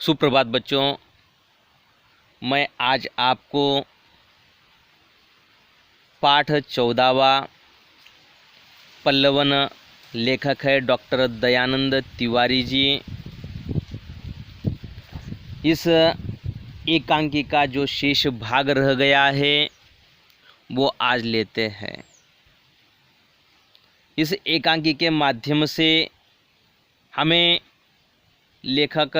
सुप्रभात बच्चों, मैं आज आपको पाठ 14वां पल्लवन लेखक है डॉक्टर दयानंद तिवारी जी। इस एकांकी का जो शेष भाग रह गया है वो आज लेते हैं। इस एकांकी के माध्यम से हमें लेखक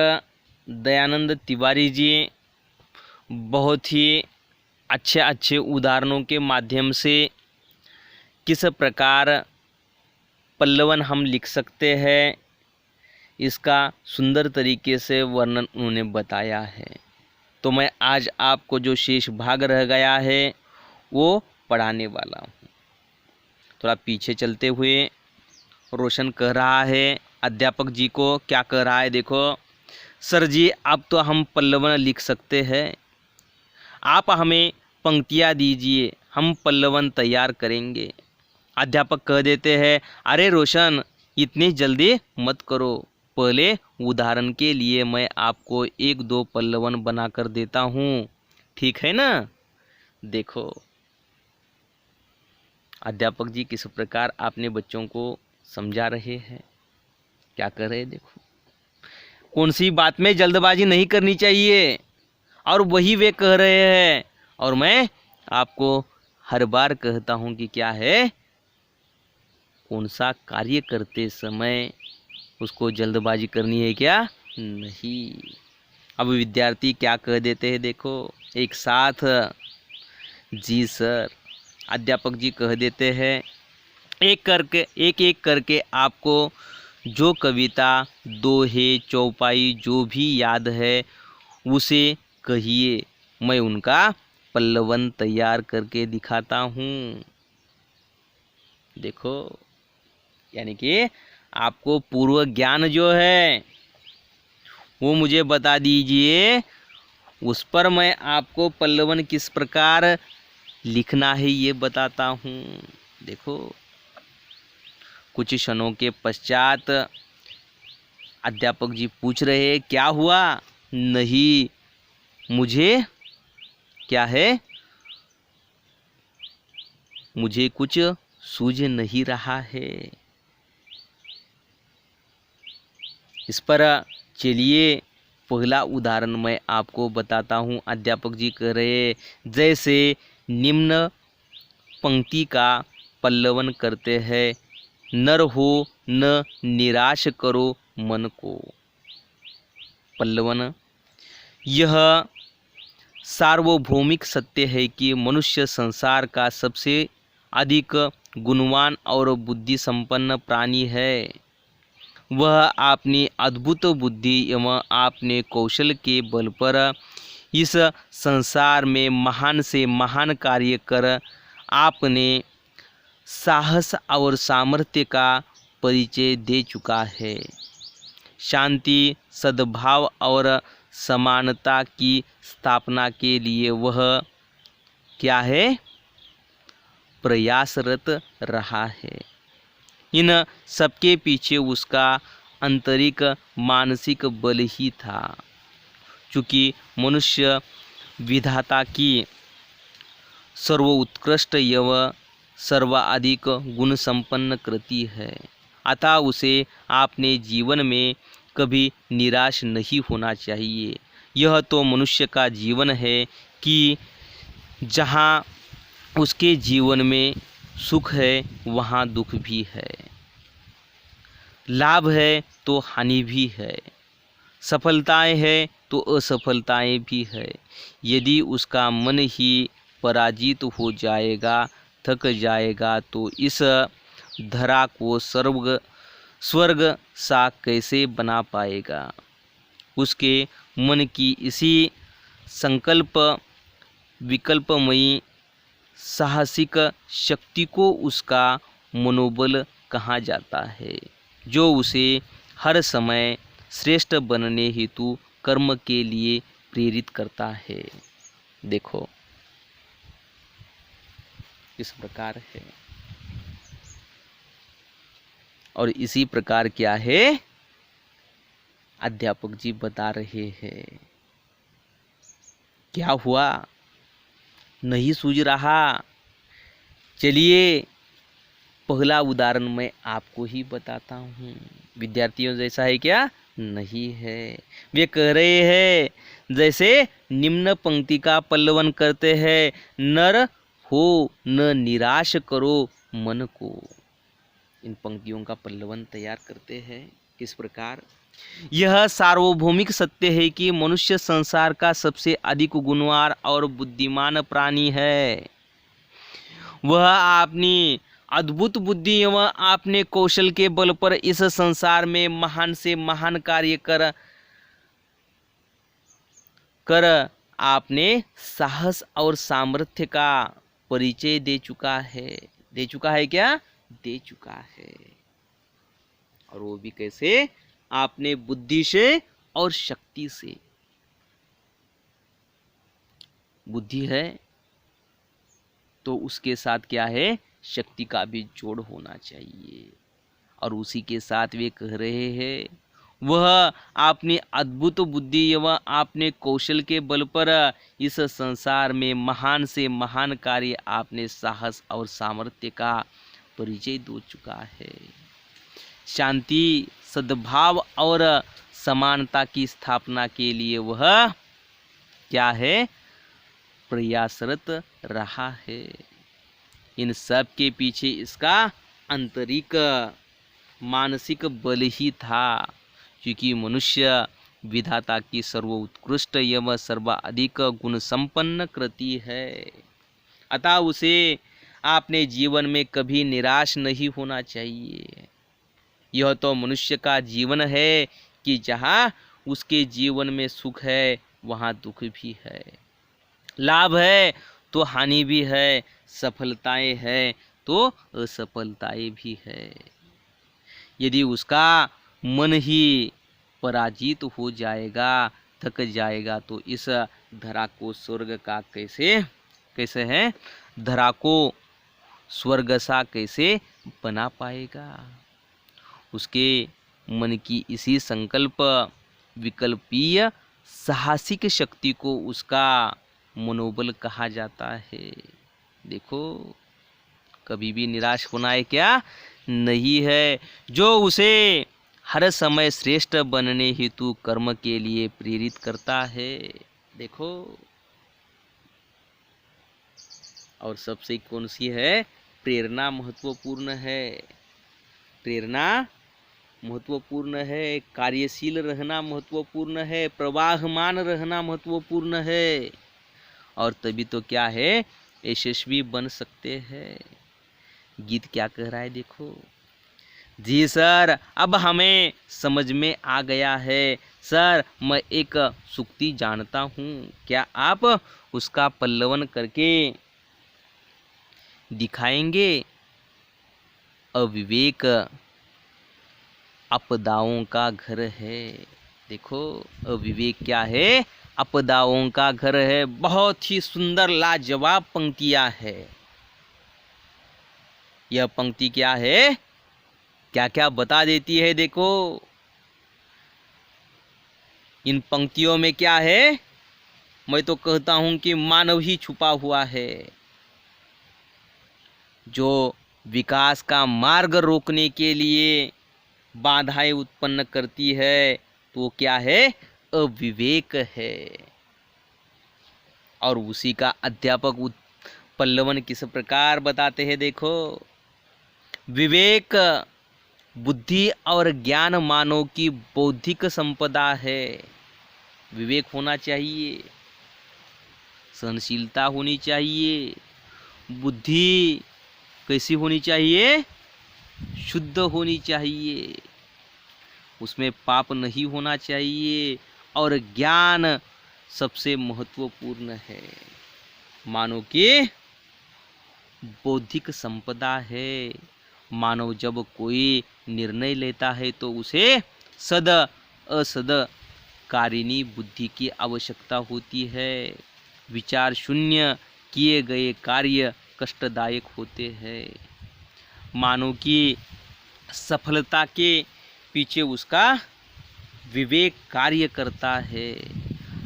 दयानंद तिवारी जी बहुत ही अच्छे उदाहरणों के माध्यम से किस प्रकार पल्लवन हम लिख सकते हैं, इसका सुंदर तरीके से वर्णन उन्होंने बताया है। तो मैं आज आपको जो शेष भाग रह गया है वो पढ़ाने वाला हूँ। थोड़ा पीछे चलते हुए रोशन कह रहा है अध्यापक जी को, क्या कह रहा है देखो। सर जी, अब तो हम पल्लवन लिख सकते हैं, आप हमें पंक्तियाँ दीजिए, हम पल्लवन तैयार करेंगे। अध्यापक कह देते हैं, अरे रोशन, इतनी जल्दी मत करो, पहले उदाहरण के लिए मैं आपको एक दो पल्लवन बनाकर देता हूँ, ठीक है ना। देखो अध्यापक जी किस प्रकार अपने बच्चों को समझा रहे हैं, क्या कर रहे हैं। देखो, कौन सी बात में जल्दबाजी नहीं करनी चाहिए, और वही वे कह रहे हैं। और मैं आपको हर बार कहता हूँ कि क्या है, कौन सा कार्य करते समय उसको जल्दबाजी करनी है क्या, नहीं। अब विद्यार्थी क्या कह देते हैं, देखो एक साथ, जी सर। अध्यापक जी कह देते हैं, एक एक करके आपको जो कविता, दोहे, चौपाई जो भी याद है उसे कहिए, मैं उनका पल्लवन तैयार करके दिखाता हूँ। देखो, यानी कि आपको पूर्व ज्ञान जो है वो मुझे बता दीजिए, उस पर मैं आपको पल्लवन किस प्रकार लिखना है ये बताता हूँ। देखो, कुछ क्षणों के पश्चात अध्यापक जी पूछ रहे हैं, क्या हुआ। नहीं, मुझे क्या है, मुझे कुछ सूझ नहीं रहा है। इस पर चलिए पहला उदाहरण मैं आपको बताता हूँ। अध्यापक जी कह रहे, जैसे निम्न पंक्ति का पल्लवन करते हैं, नर हो न निराश करो मन को। पल्लवन, यह सार्वभौमिक सत्य है कि मनुष्य संसार का सबसे अधिक गुणवान और बुद्धि संपन्न प्राणी है। वह अपनी अद्भुत बुद्धि एवं अपने कौशल के बल पर इस संसार में महान से महान कार्य कर आपने साहस और सामर्थ्य का परिचय दे चुका है। शांति, सद्भाव और समानता की स्थापना के लिए वह क्या है, प्रयासरत रहा है। इन सबके पीछे उसका आंतरिक मानसिक बल ही था। चूँकि मनुष्य विधाता की सर्वोत्कृष्ट एवं सर्वाधिक गुण संपन्न कृति है, अतः उसे अपने जीवन में कभी निराश नहीं होना चाहिए। यह तो मनुष्य का जीवन है कि जहाँ उसके जीवन में सुख है वहाँ दुख भी है, लाभ है तो हानि भी है, सफलताएं हैं तो असफलताएं भी है। यदि उसका मन ही पराजित हो जाएगा, थक जाएगा, तो इस धरा को स्वर्ग सा कैसे बना पाएगा। उसके मन की इसी संकल्प विकल्पमयी साहसिक शक्ति को उसका मनोबल कहा जाता है, जो उसे हर समय श्रेष्ठ बनने हेतु कर्म के लिए प्रेरित करता है। देखो इस प्रकार है, और इसी प्रकार क्या है, अध्यापक जी बता रहे हैं। क्या हुआ, नहीं सूझ रहा? चलिए पहला उदाहरण मैं आपको ही बताता हूँ। विद्यार्थियों जैसा है क्या? नहीं है। वे कह रहे हैं जैसे निम्न पंक्ति का पल्लवन करते हैं, नर हो न निराश करो मन को। इन पंक्तियों का पल्लवन तैयार करते हैं। किस प्रकार? यह सार्वभौमिक सत्य है कि मनुष्य संसार का सबसे अधिक गुणवान और बुद्धिमान प्राणी है। वह अपनी अद्भुत बुद्धि एवं अपने कौशल के बल पर इस संसार में महान से महान कार्य कर आपने साहस और सामर्थ्य का परिचय दे चुका है। दे चुका है क्या? दे चुका है। और वो भी कैसे? आपने बुद्धि से और शक्ति से। बुद्धि है तो उसके साथ क्या है? शक्ति का भी जोड़ होना चाहिए। और उसी के साथ वे कह रहे हैं वह अपनी अद्भुत बुद्धि एवं अपने कौशल के बल पर इस संसार में महान से महान कार्य आपने साहस और सामर्थ्य का परिचय दे चुका है। शांति, सद्भाव और समानता की स्थापना के लिए वह क्या है? प्रयासरत रहा है। इन सब के पीछे इसका आंतरिक मानसिक बल ही था, क्योंकि मनुष्य विधाता की सर्वोत्कृष्ट एवं सर्वाधिक गुण संपन्न कृति है। अतः उसे अपने जीवन में कभी निराश नहीं होना चाहिए। यह तो मनुष्य का जीवन है कि जहाँ उसके जीवन में सुख है वहाँ दुख भी है, लाभ है तो हानि भी है, सफलताएं हैं तो असफलताएं भी है। यदि उसका मन ही पराजित हो जाएगा, थक जाएगा, तो इस धरा को स्वर्ग का कैसे है? धरा को स्वर्ग सा कैसे बना पाएगा? उसके मन की इसी संकल्प विकल्पीय साहसिक शक्ति को उसका मनोबल कहा जाता है। देखो, कभी भी निराश होना है क्या? नहीं है। जो उसे हर समय श्रेष्ठ बनने हेतु कर्म के लिए प्रेरित करता है। देखो, और सबसे कौन सी है? प्रेरणा महत्वपूर्ण है। प्रेरणा महत्वपूर्ण है, कार्यशील रहना महत्वपूर्ण है, प्रवाहमान रहना महत्वपूर्ण है। और तभी तो क्या है? यशस्वी बन सकते हैं। गीत क्या कह रहा है देखो। जी सर, अब हमें समझ में आ गया है। सर, मैं एक सूक्ति जानता हूँ, क्या आप उसका पल्लवन करके दिखाएंगे? अविवेक आपदाओं का घर है। देखो, अविवेक क्या है? आपदाओं का घर है। बहुत ही सुंदर लाजवाब पंक्तियां है। यह पंक्ति क्या है? क्या क्या बता देती है देखो। इन पंक्तियों में क्या है? मैं तो कहता हूं कि मानव ही छुपा हुआ है, जो विकास का मार्ग रोकने के लिए बाधाएं उत्पन्न करती है। तो क्या है? अविवेक है। और उसी का अध्यापक पल्लवन किस प्रकार बताते हैं देखो। विवेक, बुद्धि और ज्ञान मानव की बौद्धिक संपदा है। विवेक होना चाहिए, सहनशीलता होनी चाहिए, बुद्धि कैसी होनी चाहिए? शुद्ध होनी चाहिए, उसमें पाप नहीं होना चाहिए। और ज्ञान सबसे महत्वपूर्ण है, मानव की बौद्धिक संपदा है। मानव जब कोई निर्णय लेता है तो उसे सद असद कारिणी बुद्धि की आवश्यकता होती है। विचार शून्य किए गए कार्य कष्टदायक होते हैं। मानव की सफलता के पीछे उसका विवेक कार्य करता है।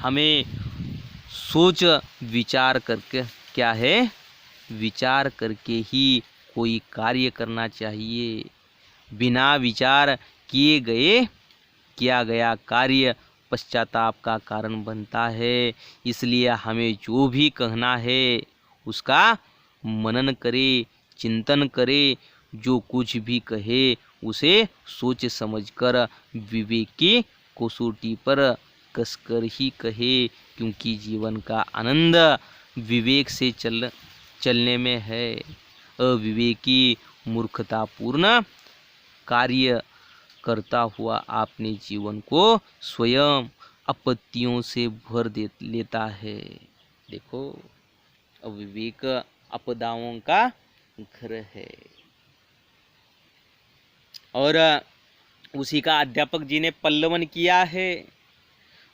हमें सोच विचार करके क्या है, विचार करके ही कोई कार्य करना चाहिए। बिना विचार किया गया कार्य पश्चाताप का कारण बनता है। इसलिए हमें जो भी कहना है उसका मनन करे, चिंतन करे, जो कुछ भी कहे उसे सोच समझकर विवेक की कसौटी पर कसकर ही कहे, क्योंकि जीवन का आनंद विवेक से चलने में है। अविवेकी मूर्खतापूर्ण कार्य करता हुआ अपने जीवन को स्वयं आपत्तियों से भर दे लेता है। देखो, अविवेक आपदाओं का घर है। और उसी का अध्यापक जी ने पल्लवन किया है।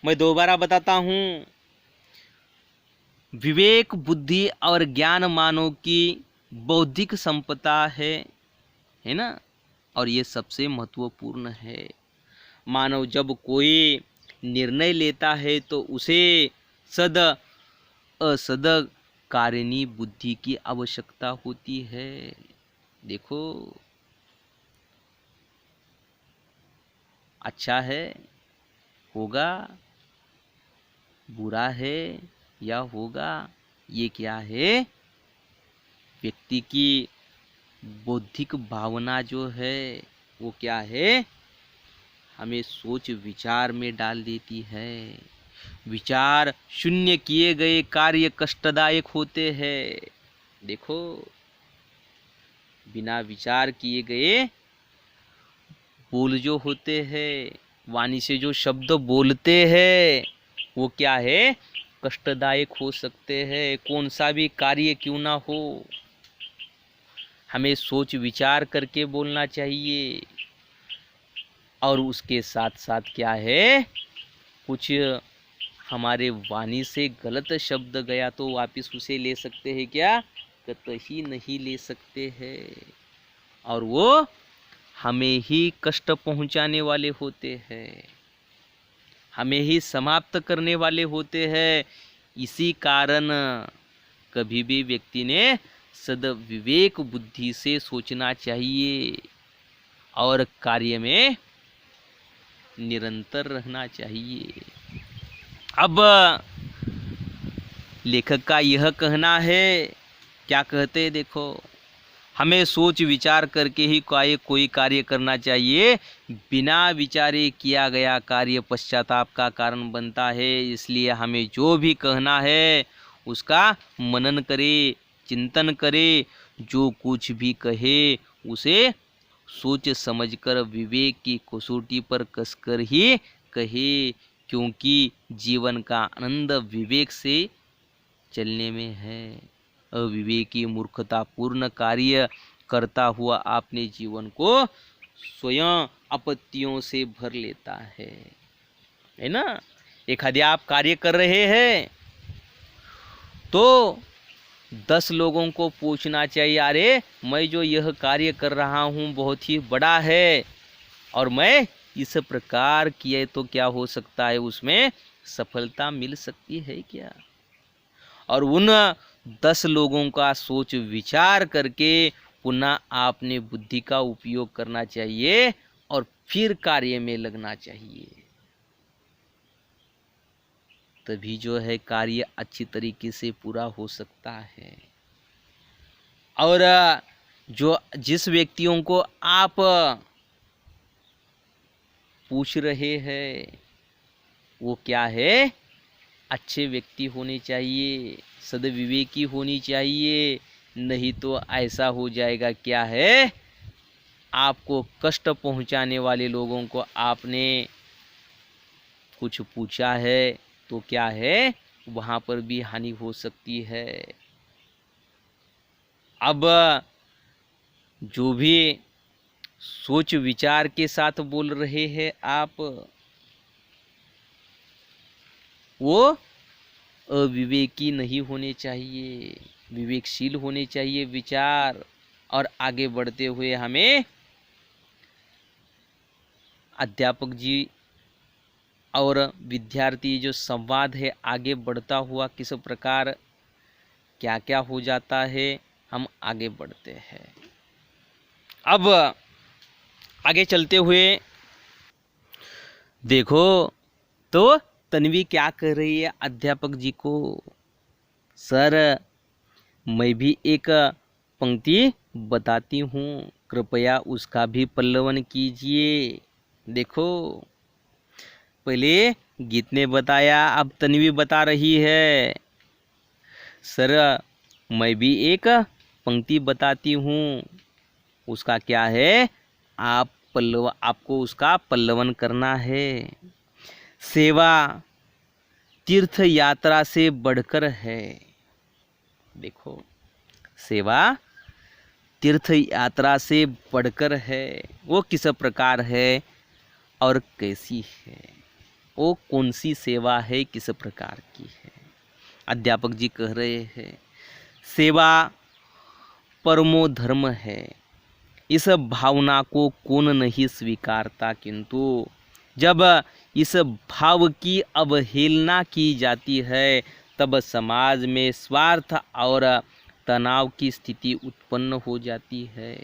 मैं दोबारा बताता हूँ, विवेक, बुद्धि और ज्ञान मानव की बौद्धिक संपदा है ना, और ये सबसे महत्वपूर्ण है। मानव जब कोई निर्णय लेता है तो उसे सद असद कारिणी बुद्धि की आवश्यकता होती है। देखो, अच्छा है होगा, बुरा है या होगा, ये क्या है, व्यक्ति की बौद्धिक भावना जो है वो क्या है, हमें सोच विचार में डाल देती है। विचार शून्य किए गए कार्य कष्टदायक होते हैं। देखो, बिना विचार किए गए बोल जो होते हैं, वाणी से जो शब्द बोलते हैं वो क्या है, कष्टदायक हो सकते हैं। कौन सा भी कार्य क्यों ना हो, हमें सोच विचार करके बोलना चाहिए। और उसके साथ साथ क्या है, कुछ हमारे वाणी से गलत शब्द गया तो वापस उसे ले सकते हैं क्या, कतई नहीं ले सकते हैं। और वो हमें ही कष्ट पहुंचाने वाले होते हैं, हमें ही समाप्त करने वाले होते हैं। इसी कारण कभी भी व्यक्ति ने सद्विवेक बुद्धि से सोचना चाहिए और कार्य में निरंतर रहना चाहिए। अब लेखक का यह कहना है, क्या कहते हैं देखो, हमें सोच विचार करके ही कोई कार्य करना चाहिए। बिना विचारे किया गया कार्य पश्चाताप का कारण बनता है। इसलिए हमें जो भी कहना है उसका मनन करे, चिंतन करे, जो कुछ भी कहे उसे सोच समझकर विवेक की कसौटी पर कसकर ही कहे, क्योंकि जीवन का आनंद विवेक से चलने में है। अविवेकी मूर्खतापूर्ण कार्य करता हुआ अपने जीवन को स्वयं आपत्तियों से भर लेता है ना। एखादे आप कार्य कर रहे हैं तो 10 लोगों को पूछना चाहिए, अरे मैं जो यह कार्य कर रहा हूँ बहुत ही बड़ा है और मैं इस प्रकार किए तो क्या हो सकता है, उसमें सफलता मिल सकती है क्या। और उन 10 लोगों का सोच विचार करके पुनः आपने बुद्धि का उपयोग करना चाहिए और फिर कार्य में लगना चाहिए। तभी जो है कार्य अच्छी तरीके से पूरा हो सकता है। और जिस व्यक्तियों को आप पूछ रहे हैं वो क्या है, अच्छे व्यक्ति होने चाहिए, सद्विवेकी होनी चाहिए। नहीं तो ऐसा हो जाएगा क्या है, आपको कष्ट पहुंचाने वाले लोगों को आपने कुछ पूछा है तो क्या है, वहाँ पर भी हानि हो सकती है। अब जो भी सोच विचार के साथ बोल रहे हैं आप, वो अविवेकी नहीं होने चाहिए, विवेकशील होने चाहिए विचार। और आगे बढ़ते हुए हमें अध्यापक जी और विद्यार्थी जो संवाद है आगे बढ़ता हुआ किस प्रकार क्या क्या हो जाता है, हम आगे बढ़ते हैं। अब आगे चलते हुए देखो तो तन्वी क्या कर रही है अध्यापक जी को, सर मैं भी एक पंक्ति बताती हूँ, कृपया उसका भी पल्लवन कीजिए। देखो पहले गीत ने बताया, अब तन्वी बता रही है, सर मैं भी एक पंक्ति बताती हूँ, उसका क्या है, आपको उसका पल्लवन करना है। सेवा तीर्थ यात्रा से बढ़कर है। देखो सेवा तीर्थ यात्रा से बढ़कर है, वो किस प्रकार है और कैसी है, वो कौन सी सेवा है, किस प्रकार की है। अध्यापक जी कह रहे हैं सेवा परमो धर्म है, इस भावना को कौन नहीं स्वीकारता, किंतु जब इस भाव की अवहेलना की जाती है तब समाज में स्वार्थ और तनाव की स्थिति उत्पन्न हो जाती है।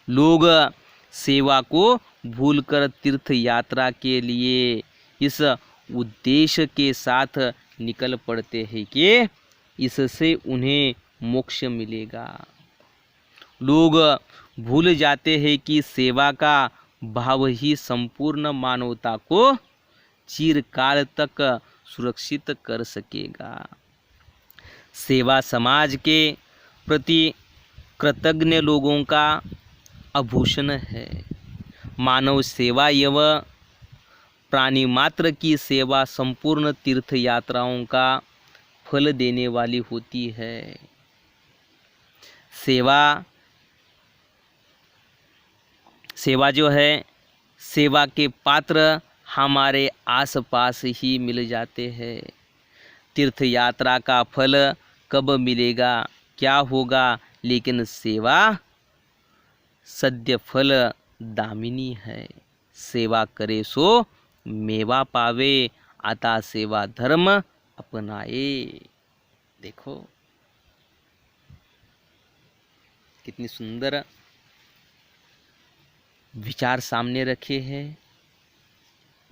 लोग सेवा को भूलकर तीर्थ यात्रा के लिए इस उद्देश्य के साथ निकल पड़ते हैं कि इससे उन्हें मोक्ष मिलेगा। लोग भूल जाते हैं कि सेवा का भाव ही संपूर्ण मानवता को चिरकाल तक सुरक्षित कर सकेगा। सेवा समाज के प्रति कृतज्ञ लोगों का आभूषण है। मानव सेवा एवं प्राणी मात्र की सेवा संपूर्ण तीर्थ यात्राओं का फल देने वाली होती है। सेवा जो है, सेवा के पात्र हमारे आसपास ही मिल जाते हैं। तीर्थ यात्रा का फल कब मिलेगा, क्या होगा, लेकिन सेवा सद्य फल दामिनी है। सेवा करे सो मेवा पावे, आता सेवा धर्म अपनाए। देखो कितनी सुंदर विचार सामने रखे हैं।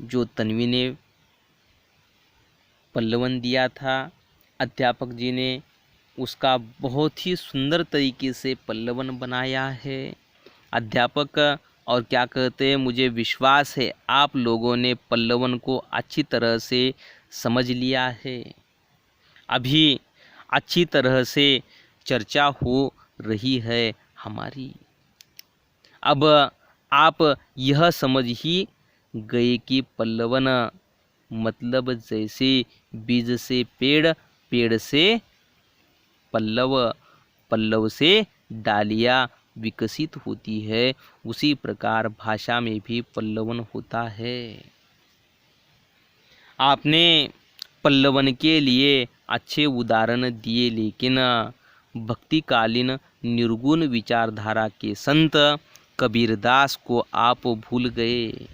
जो तन्वी ने पल्लवन दिया था, अध्यापक जी ने उसका बहुत ही सुंदर तरीके से पल्लवन बनाया है। अध्यापक और क्या कहते हैं, मुझे विश्वास है आप लोगों ने पल्लवन को अच्छी तरह से समझ लिया है। अभी अच्छी तरह से चर्चा हो रही है हमारी। अब आप यह समझ ही गए कि पल्लवन मतलब जैसे बीज से पेड़, पेड़ से पल्लव, पल्लव से डालियाँ विकसित होती है, उसी प्रकार भाषा में भी पल्लवन होता है। आपने पल्लवन के लिए अच्छे उदाहरण दिए, लेकिन भक्तिकालीन निर्गुण विचारधारा के संत कबीरदास को आप भूल गए।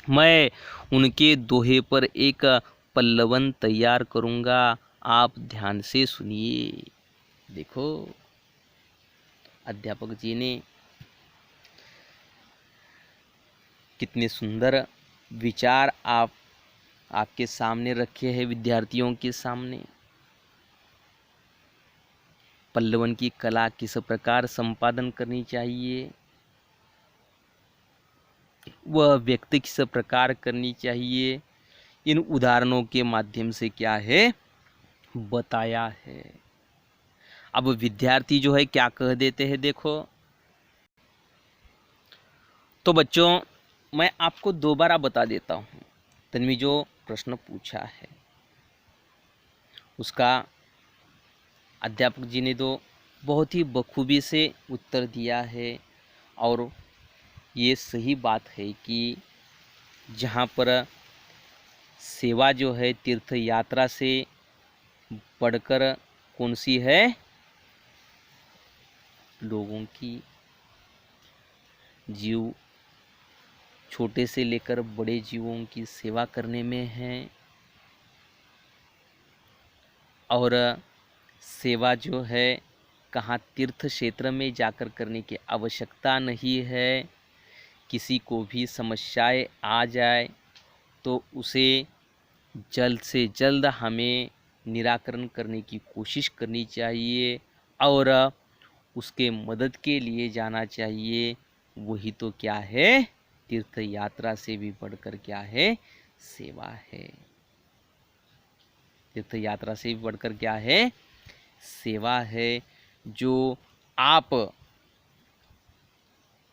मैं उनके दोहे पर एक पल्लवन तैयार करूँगा, आप ध्यान से सुनिए। देखो अध्यापक जी ने कितने सुंदर विचार आपके सामने रखे हैं, विद्यार्थियों के सामने। पल्लवन की कला किस प्रकार संपादन करनी चाहिए, वह व्यक्ति किस प्रकार करनी चाहिए, इन उदाहरणों के माध्यम से क्या है बताया है। अब विद्यार्थी जो है क्या कह देते हैं, देखो तो बच्चों मैं आपको दोबारा बता देता हूँ। तन्वी जो प्रश्न पूछा है उसका अध्यापक जी ने तो बहुत ही बखूबी से उत्तर दिया है, और ये सही बात है कि जहाँ पर सेवा जो है तीर्थ यात्रा से बढ़कर कौन सी है, लोगों की जीव छोटे से लेकर बड़े जीवों की सेवा करने में है। और सेवा जो है कहाँ तीर्थ क्षेत्र में जाकर करने की आवश्यकता नहीं है। किसी को भी समस्याएं आ जाए तो उसे जल्द से जल्द हमें निराकरण करने की कोशिश करनी चाहिए और उसके मदद के लिए जाना चाहिए। वही तो क्या है, तीर्थ यात्रा से भी बढ़कर क्या है, सेवा है। तीर्थ यात्रा से भी बढ़कर क्या है, सेवा है। जो आप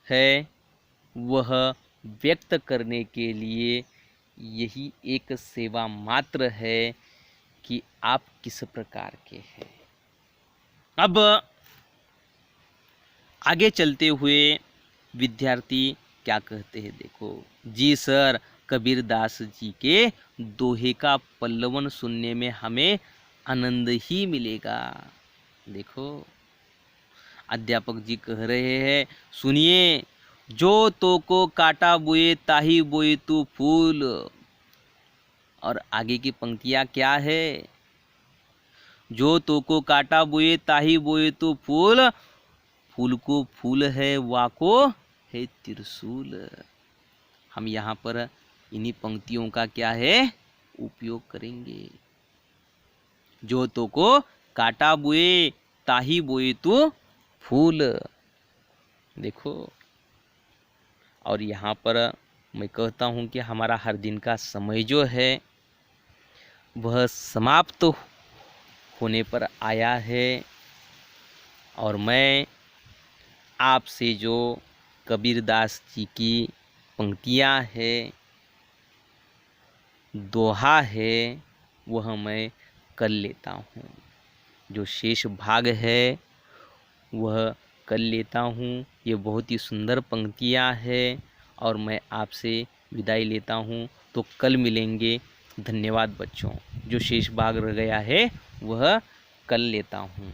है वह व्यक्त करने के लिए यही एक सेवा मात्र है कि आप किस प्रकार के हैं। अब आगे चलते हुए विद्यार्थी क्या कहते हैं, देखो। जी सर, कबीरदास जी के दोहे का पल्लवन सुनने में हमें आनंद ही मिलेगा। देखो अध्यापक जी कह रहे हैं, सुनिए, जो तो को काटा बोए ताही बोए तू फूल। और आगे की पंक्तियां क्या है, जो तो को काटा बोए ताही बोए तू फूल, फूल को फूल है वाको है त्रिशूल। हम यहाँ पर इन्हीं पंक्तियों का क्या है, उपयोग करेंगे। जो तो को काटा बुए ताही बोए तू फूल। देखो, और यहाँ पर मैं कहता हूँ कि हमारा हर दिन का समय जो है वह समाप्त होने पर आया है। और मैं आपसे जो कबीरदास जी की पंक्तियाँ है, दोहा है, वह मैं कर लेता हूँ। जो शेष भाग है वह कर लेता हूँ। ये बहुत ही सुंदर पंक्तियाँ हैं और मैं आपसे विदाई लेता हूँ। तो कल मिलेंगे। धन्यवाद बच्चों। जो शेष भाग रह गया है वह कर लेता हूँ।